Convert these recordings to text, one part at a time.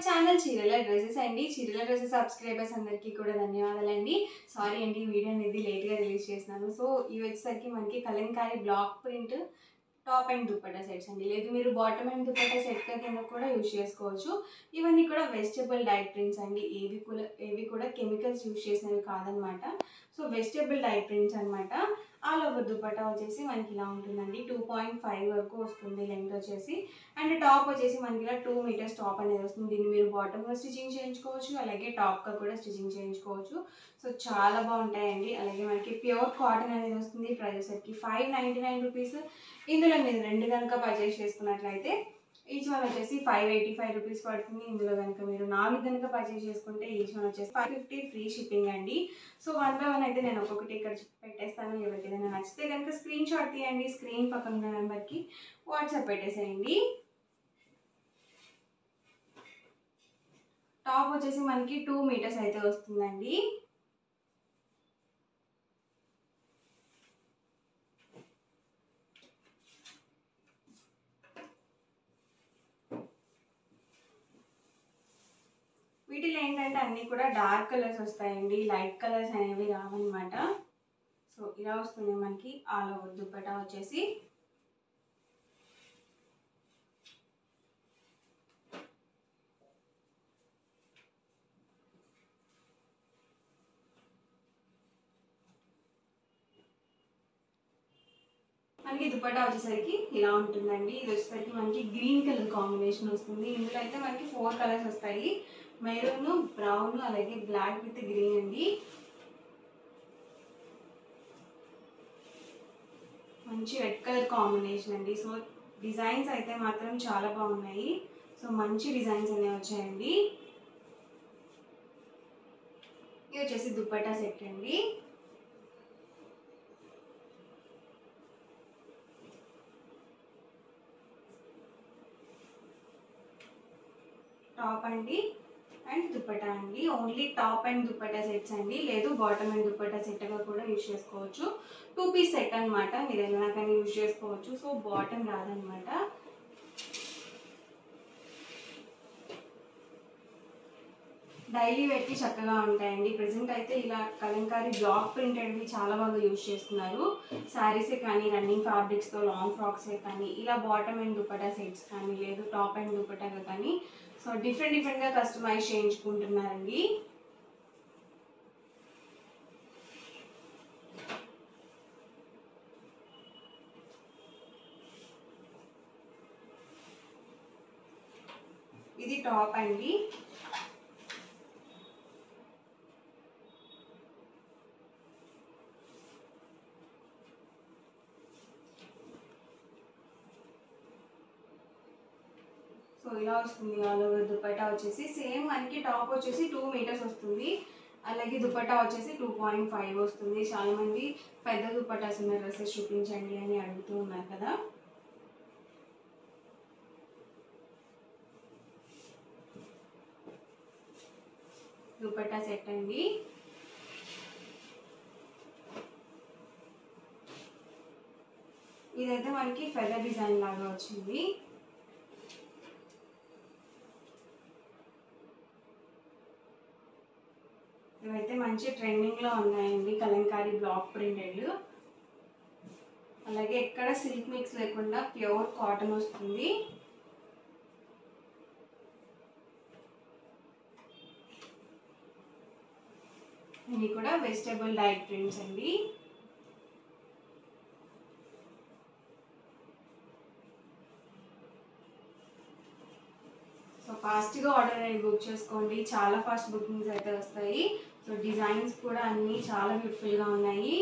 Channel చీరల dresses అండి. చీరల డ్రెస్సెస్ సబ్స్క్రైబర్స్ అందరికీ కూడా ధన్యవాదాలండి. సారీ అండి, వీడియో అనేది లేట్గా రిలీజ్ చేసినాను. సో ఇవి వచ్చేసరికి మనకి Kalamkari block print top and dupatta sets అండి. లేదు మీరు బాటమ్ అండ్ దుపట్టా సెట్ కింద కూడా యూజ్ చేసుకోవచ్చు. ఇవన్నీ కూడా వెజిటబుల్ డైట్ ప్రింట్స్ అండి. ఏవి కూడా కెమికల్స్ యూజ్ చేసినవి కాదనమాట. సో వెజిటబుల్ డైట్ ప్రింట్స్ అనమాట. ఆల్ ఓవర్ దుపట్టా వచ్చేసి మనకి ఇలా ఉంటుందండి. 2.5 వరకు వస్తుంది లెంగ్త్ వచ్చేసి. అండ్ టాప్ వచ్చేసి మనకి ఇలా 2 మీటర్స్ టాప్ అనేది వస్తుంది. దీన్ని మీరు బాటమ్గా స్టిచింగ్ చేయించుకోవచ్చు, అలాగే టాప్గా కూడా స్టిచింగ్ చేయించుకోవచ్చు. సో చాలా బాగుంటాయండి. అలాగే మనకి ప్యూర్ కాటన్ అనేది వస్తుంది. ప్రైస్ వచ్చేసరికి 599 రూపీస్. ఇందులో మీరు 2 కనుక పర్చేస్ చేసుకున్నట్లయితే ఈచ్ వన్ వచ్చేసి 585 రూపీస్ పడుతుంది. ఇందులో కనుక మీరు 4 కనుక పర్చేస్ చేసుకుంటే ఈచ్ వన్ వచ్చేసి 550 ఫ్రీ షిప్పింగ్ అండి. సో 1 by 1 అయితే నేను ఒక్కొక్కటి ఇక్కడ పెట్టేస్తాను. ఎవరికి ఏదైనా నచ్చితే కనుక స్క్రీన్ షాట్ తీయండి. స్క్రీన్ పక్కన ఉన్న నెంబర్కి వాట్సాప్ పెట్టేసేయండి. టాప్ వచ్చేసి మనకి 2 మీటర్స్ అయితే వస్తుందండి. వీటిలో ఏంటంటే అన్నీ కూడా డార్క్ కలర్స్ వస్తాయండి, లైట్ కలర్స్ అనేవి రావన్నమాట. సో ఇలా వస్తుంది మనకి ఆల్ ఓవర్ దుపట్టా వచ్చేసి. మనకి దుపట్టా వచ్చేసరికి ఇలా ఉంటుందండి. ఇది వచ్చేసరికి మనకి గ్రీన్ కలర్ కాంబినేషన్ వస్తుంది. ఇందులో అయితే మనకి 4 కలర్స్ వస్తాయి. మెరూన్, బ్రౌన్, అలాగే బ్లాక్ విత్ గ్రీన్ అండి. మంచి రెడ్ కలర్ కాంబినేషన్ అండి. సో డిజైన్స్ అయితే మాత్రం చాలా బాగున్నాయి. సో మంచి డిజైన్స్ అనేవి వచ్చాయండి. ఇది వచ్చేసి దుపట్టా సెట్ అండి. టాప్ అండి అండ్ దుపట్టా అండి. Only top and dupatta sets అండి. లేదు బాటమ్ అండ్ దుపట్టా సెట్గా కూడా యూజ్ చేసుకోవచ్చు. 2 పీస్ సెట్ అనమాట. మీరు ఎలా కానీ యూజ్ చేసుకోవచ్చు. సో బాటమ్ రాదనమాట. డైలీ వేర్కి చక్కగా ఉంటాయండి. ప్రెసెంట్ అయితే ఇలా కలంకారీ బ్లాక్ ప్రింటెడ్వి చాలా బాగా యూజ్ చేస్తున్నారు. శారీసే కానీ, రన్నింగ్ ఫ్యాబ్రిక్స్తో లాంగ్ ఫ్రాక్సే కానీ, ఇలా బాటమ్ అండ్ దుపట్టా సెట్స్ కానీ, లేదు టాప్ అండ్ దుపట్టాగా కానీ, సో డిఫరెంట్గా కస్టమైజ్ చేయించుకుంటున్నారండి. ఇది టాప్ అండి. సో ఇలా వస్తుంది ఆల్ ఓవర్ దుపట్టా వచ్చేసి. సేమ్ మనకి టాప్ వచ్చేసి 2 మీటర్స్ వస్తుంది. అలాగే దుపట్టా వచ్చేసి 2.5 వస్తుంది. చాలా మంది పెద్ద దుపట్టాస్ ఉన్న డ్రెస్సెస్ చూపించండి అని అడుగుతూ ఉన్నారు కదా. దుపట్టా సెట్ అండి. ఇదైతే మనకి ఫెదర్ డిజైన్ లాగా వచ్చింది. ఇవైతే మంచి ట్రెండింగ్లో ఉన్నాయండి కలంకారీ బ్లాక్ ప్రింటెడ్. అలాగే ఎక్కడ సిల్క్ మిక్స్ లేకుండా ప్యూర్ కాటన్ వస్తుంది. ఇవి కూడా వెజిటబుల్ డైట్ ప్రింట్స్ అండి. సో ఫాస్ట్గా ఆర్డర్ అనేది బుక్ చేసుకోండి. చాలా ఫాస్ట్ బుకింగ్స్ అయితే వస్తాయి. సో డిజైన్స్ కూడా అన్నీ చాలా బ్యూటిఫుల్గా ఉన్నాయి.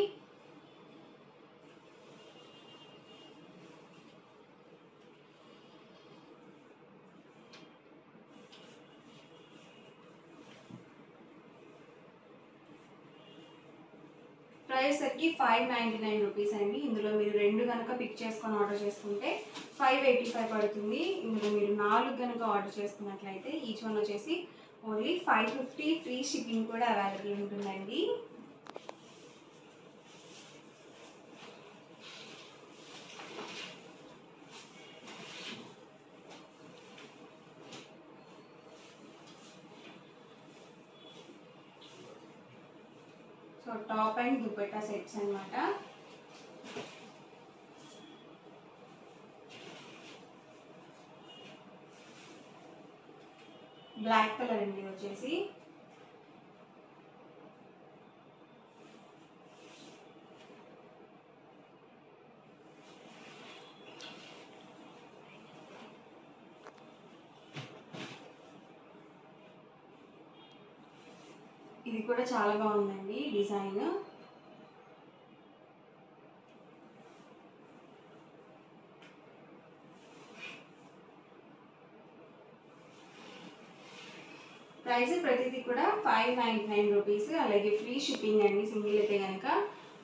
ప్రైస్ సరికి 599 రూపీస్ అండి. ఇందులో మీరు 2 కనుక పిక్ చేసుకొని ఆర్డర్ చేసుకుంటే 585 పడుతుంది. ఇందులో మీరు 4 కనుక ఆర్డర్ చేసుకున్నట్లయితే ఈచ్ వన్ వచ్చేసి ఓన్లీ 550 ఫ్రీ షిప్పింగ్ కూడా అవైలబుల్ ఉంటుందండి. So top and dupatta sets అన్నమాట. బ్లాక్ కలర్ అండి వచ్చేసి. ఇది కూడా చాలా బాగుందండి డిజైన్. ప్రైస్ ప్రతిదీ కూడా 599 రూపీస్. అలాగే ఫ్రీ షిప్పింగ్ అండి సింగిల్ అయితే కనుక.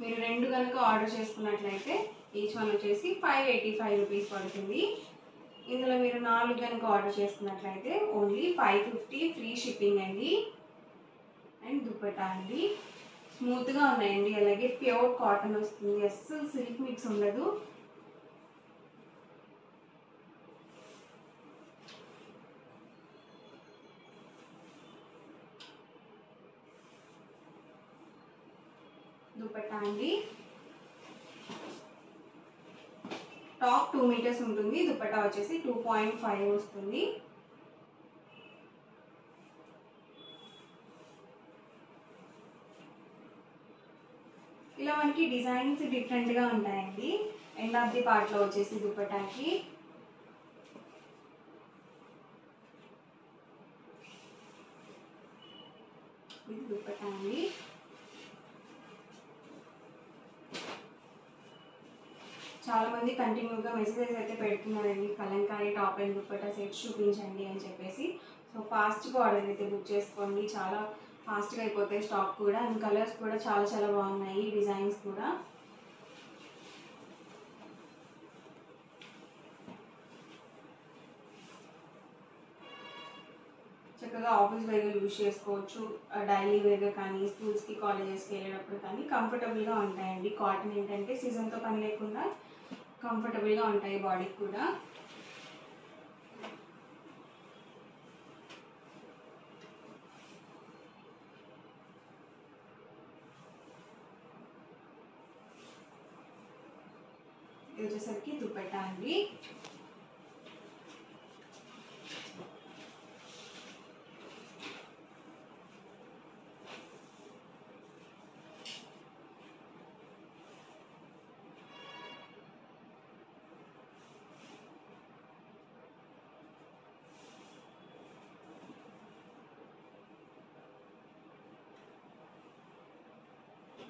మీరు 2 కనుక ఆర్డర్ చేసుకున్నట్లయితే ఈచ్ వన్ వచ్చేసి 585 రూపీస్ పడుతుంది. ఇందులో మీరు 4 కనుక ఆర్డర్ చేసుకున్నట్లయితే ఓన్లీ 550 ఫ్రీ షిప్పింగ్ అండి. అండ్ దుపట్టా అండి స్మూత్గా ఉన్నాయండి. అలాగే ప్యూర్ కాటన్ వస్తుంది, అస్సలు సిల్క్ మిక్స్ ఉండదు. దుపట్టా అండి టాప్ 2 మీటర్స్ ఉంటుంది, దుపట్టా వచ్చేసి 2.5 వస్తుంది. ఇలా మనకి డిజైన్స్ డిఫరెంట్గా ఉంటాయండి. ఎండ్ ఆఫ్ ది పార్ట్లో వచ్చేసి దుపట్టాకి ఇది దుపట్టా అండి. చాలా మంది కంటిన్యూగా మెసేజెస్ అయితే పెడుతున్నారండి, kalamkari top and dupatta sets చూపించండి అని చెప్పేసి. సో ఫాస్ట్గా ఆర్డర్ అయితే బుక్ చేసుకోండి, చాలా ఫాస్ట్గా అయిపోతాయి స్టాక్ కూడా. అండ్ కలర్స్ కూడా చాలా చాలా బాగున్నాయి, డిజైన్స్ కూడా. చక్కగా ఆఫీస్ వేర్గా యూజ్ చేసుకోవచ్చు, డైలీ వేర్గా కానీ, స్కూల్స్కి కాలేజెస్కి వెళ్ళేటప్పుడు కానీ కంఫర్టబుల్గా ఉంటాయండి. కాటన్ ఏంటంటే సీజన్తో పని లేకుండా కంఫర్టబుల్గా ఉంటాయి బాడీకి కూడా. ఇది వచ్చేసరికి దుపట్టా అండి.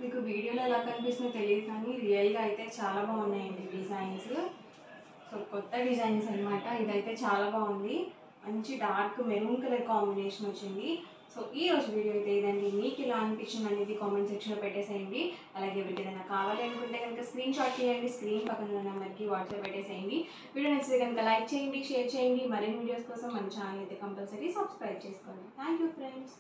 మీకు వీడియోలో ఎలా కనిపిస్తుందో తెలియదు కానీ రియల్గా అయితే చాలా బాగున్నాయండి డిజైన్స్. సో కొత్త డిజైన్స్ అనమాట. ఇదైతే చాలా బాగుంది, మంచి డార్క్ మెరూన్ కలర్ కాంబినేషన్ వచ్చింది. సో ఈ రోజు వీడియో అయితే ఇదండి. మీకు ఇలా అనిపించింది అనేది కామెంట్ సెక్షన్లో పెట్టేసేయండి. అలాగే ఎవరికి ఏదైనా కావాలి అనుకుంటే కనుక స్క్రీన్ షాట్ చేయండి, స్క్రీన్ పక్కన ఉన్న నెంబర్కి వాట్సాప్ పెట్టేసేయండి. వీడియో నచ్చితే కనుక లైక్ చేయండి, షేర్ చేయండి. మరిన్ని వీడియోస్ కోసం మన ఛానల్ అయితే కంపల్సరీ సబ్స్క్రైబ్ చేసుకోండి. Thank you friends.